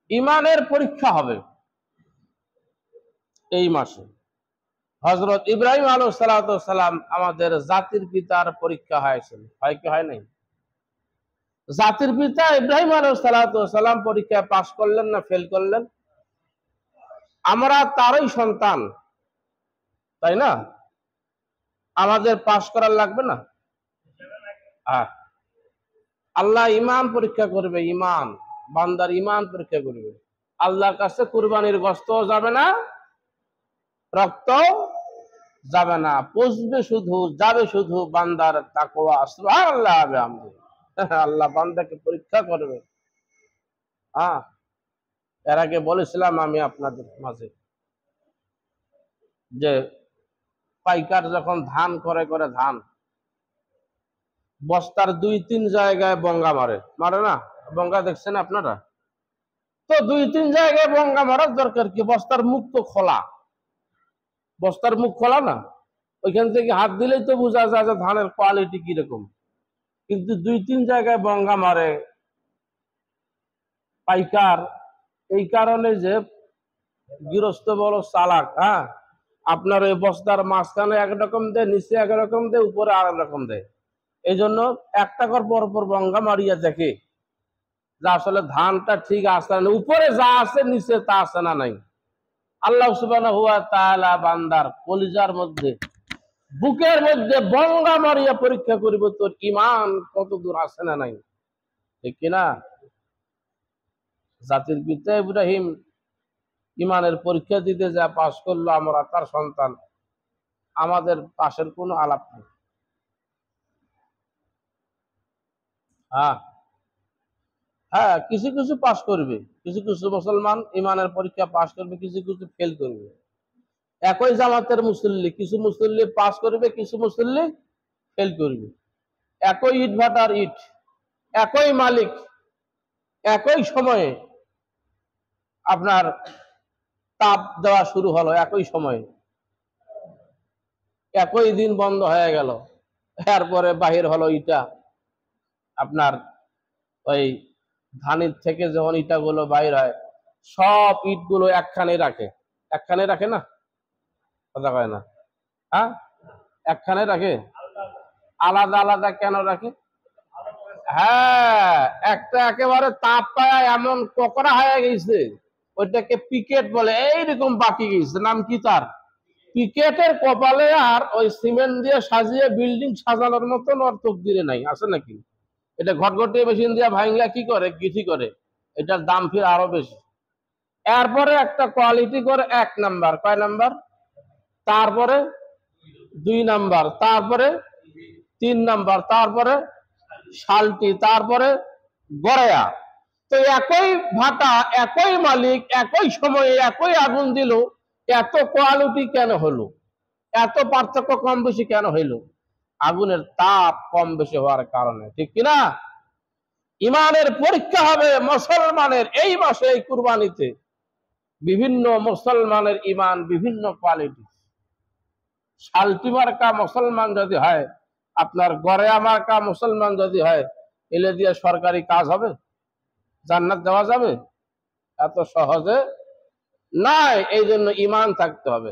ইমানের পরীক্ষা হবে এই মাসে। হযরত ইব্রাহিম আলাইহিস সালাম আমাদের জাতির পিতার পরীক্ষা হয়েছিল, হয় কি হয় নাই? জাতির পিতা ইব্রাহিম আলাইহিস সালাম পরীক্ষায় পাশ করলেন না ফেল করলেন? আমরা তারই সন্তান, তাই না? আমাদের পাশ করার লাগবে না? আল্লাহ ইমান পরীক্ষা করবে, ইমান, বান্দার ইমান পরীক্ষা করবে। আল্লাহর কাছে কুরবানির গোশত যাবে না, রক্ত যাবে না, পচবে শুধু, যাবে শুধু বান্দার তাকওয়া। সুবহানাল্লাহ। আল্লাহ বান্দাকে পরীক্ষা করবে। এর আগে বলেছিলাম আমি আপনাদের মাঝে যে পাইকার যখন ধান করে ধান বস্তার 2-3 জায়গায় বঙ্গা মারে, মারে না? বঙ্গা দেখছেন আপনারা? তো 2-3 জায়গায় বঙ্গা মারার দরকার কি? বস্তার মুখ তো খোলা, বস্তার মুখ খোলা না, ওইখান থেকে হাত দিলেই তো বোঝা যায় যে ধানের কোয়ালিটি কিরকম। কিন্তু 2-3 জায়গায় বঙ্গা মারে পাইকার, এই কারণে যে গৃহস্থ বড় চালাক। আপনার ওই বস্তার মাঝখানে একরকম দেয়, নিচে একরকম দেয়, উপরে আর রকম দেয়। এই জন্য একটা কর পর পর বঙ্গা মারিয়া দেখে যে আসলে ধানটা ঠিক আছে না, উপরে যা আছে নিচে তা আছে না নাই। আল্লাহ সুবহানাহু ওয়া তাআলা বান্দার কলিজার মধ্যে, বুকের মধ্যে বঙ্গা মারিয়া পরীক্ষা করিব তোর ইমান কত দূর আছে না নাই, ঠিক কিনা? জাতির পিতা ইব্রাহিম ইমানের পরীক্ষা দিতে যা পাশ করলো, আমরা তার সন্তান, আমাদের পাশের কোনো আলাপ নেই। কিছু কিছু পাশ করবে, কিছু কিছু মুসলমান ইমানের পরীক্ষা পাশ করবে, কিছু কিছু ফেল করবে। একই জামাতের মুসল্লি, কিছু মুসল্লি পাশ করবে, কিছু মুসল্লি ফেল করবে। একই ইট ভাটার ইট, একই মালিক, একই সময়ে আপনার তাপ দেওয়া শুরু হলো, একই সময়ে, একই দিন বন্ধ হয়ে গেল, এরপরে বাহির হলো ইটা। আপনার ওই ধানের থেকে যখন ইটাগুলো বাইর হয়, সব ইটগুলো একখানে রাখে, একখানে রাখে না? কথা কয় না? একখানে রাখে? আলাদা আলাদা কেন রাখে? একটা একেবারে তাপ পায় এমন পকড়া হয়ে গেছে, ওইটাকে পিকেট বলে, এইরকম বাকি গেছে। নাম কি তার? পিকেটের কপালে আর ওই সিমেন্ট দিয়ে সাজিয়ে বিল্ডিং সাজানোর মতন ওর তকদিরে নাই, আছে নাকি? এটা ঘটঘটি মেশিন দিয়ে ভাঙলা কি করে, গিঠি করে, এটার দাম ফির আরো বেশি। এরপরে একটা কোয়ালিটি করে 1 নাম্বার, কয় নাম্বার? তারপরে 2 নাম্বার, তারপরে 3 নাম্বার, তারপরে শালটি, তারপরে গড়ায়া। তো একই ভাটা, একই মালিক, একই সময়ে একই আগুন দিল, এত কোয়ালিটি কেন হলো? এত পার্থক্য কম বেশি কেন হইলো? আগুনের তাপ কম বেশি হওয়ার কারণে, ঠিক কিনা? ইমানের পরীক্ষা হবে মুসলমানের এই মাসে, এই কুরবানিতে। বিভিন্ন মুসলমানের ইমান বিভিন্ন কোয়ালিটি। শালটি মার্কা মুসলমান যদি হয়, আপনার গড়েয়া মার্কা মুসলমান যদি হয়, এলে দিয়ে সরকারি কাজ হবে? জান্নাত দেওয়া যাবে? এত সহজে নাই। এই জন্য ইমান থাকতে হবে।